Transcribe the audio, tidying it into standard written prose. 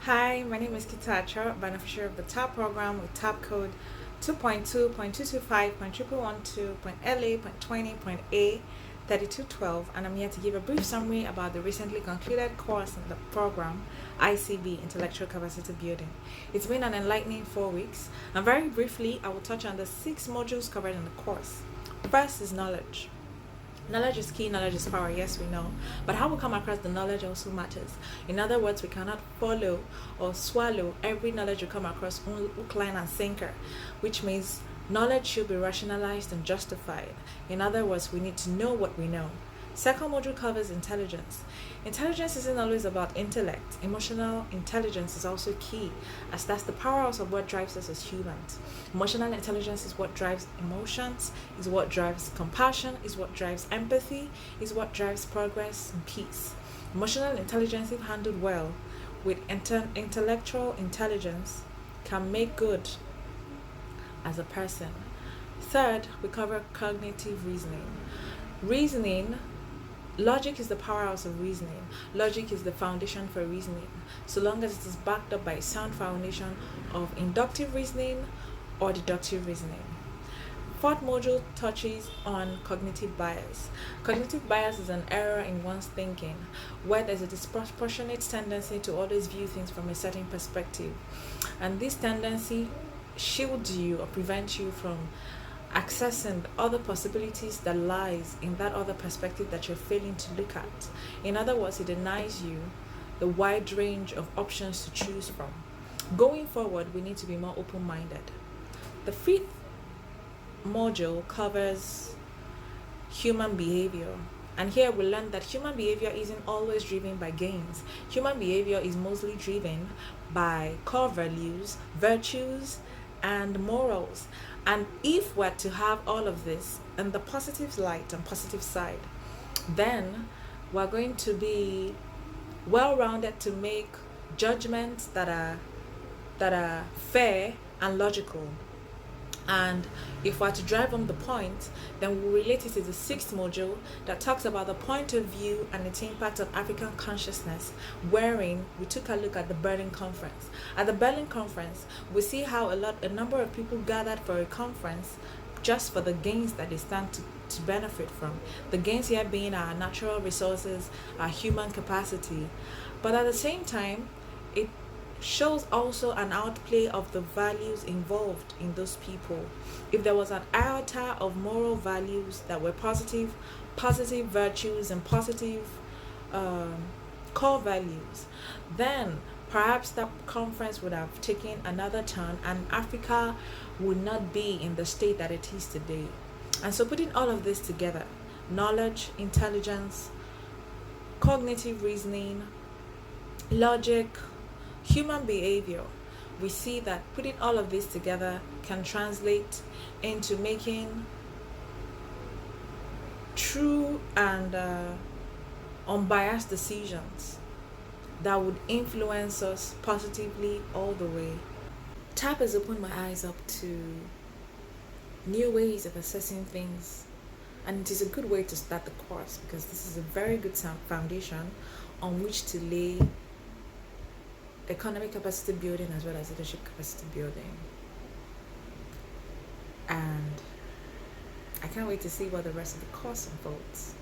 Hi, my name is Kitacha, beneficiary of the TAP program with TAP code 2.2.225.111.LA.20.A 3212, and I'm here to give a brief summary about the recently concluded course in the program ICB, Intellectual Capacity Building. It's been an enlightening 4 weeks, and very briefly, I will touch on the 6 modules covered in the course. First is knowledge. Knowledge is key, knowledge is power, yes, we know. But how we come across the knowledge also matters. In other words, we cannot follow or swallow every knowledge we come across hook, line, and sinker, which means knowledge should be rationalized and justified. In other words, we need to know what we know. Second module covers intelligence. Intelligence isn't always about intellect. Emotional intelligence is also key, as that's the powerhouse of what drives us as humans. Emotional intelligence is what drives emotions, is what drives compassion, is what drives empathy, is what drives progress and peace. Emotional intelligence, if handled well, with intellectual intelligence, can make good as a person. Third, we cover cognitive reasoning. Reasoning Logic is the powerhouse of reasoning. Logic is the foundation for reasoning, so long as it is backed up by a sound foundation of inductive reasoning or deductive reasoning. Fourth module touches on cognitive bias. Cognitive bias is an error in one's thinking, where there's a disproportionate tendency to always view things from a certain perspective. And this tendency shields you or prevents you from accessing the other possibilities that lies in that other perspective that you're failing to look at. In other words, it denies you the wide range of options to choose from. Going forward, we need to be more open-minded. The fifth module covers human behavior. And here we learn that human behavior isn't always driven by gains. Human behavior is mostly driven by core values, virtues, and morals. And if we're to have all of this in the positive light and positive side, then we're going to be well-rounded to make judgments that are fair and logical. And if we're to drive home the point, then we'll relate it to the 6th module that talks about the point of view and its impact on African consciousness, wherein we took a look at the Berlin Conference. At the Berlin Conference, we see how a number of people gathered for a conference just for the gains that they stand to benefit from. The gains here being our natural resources, our human capacity. But at the same time, it shows also an outplay of the values involved in those people. If there was an iota of moral values that were positive virtues and positive core values, then perhaps that conference would have taken another turn and Africa would not be in the state that it is today. And so putting all of this together, knowledge, intelligence, cognitive reasoning, logic, human behavior, we see that putting all of this together can translate into making true and unbiased decisions that would influence us positively all the way. TAP has opened my eyes up to new ways of assessing things, and it is a good way to start the course because this is a very good foundation on which to lay economic capacity building as well as leadership capacity building. And I can't wait to see what the rest of the course unfolds.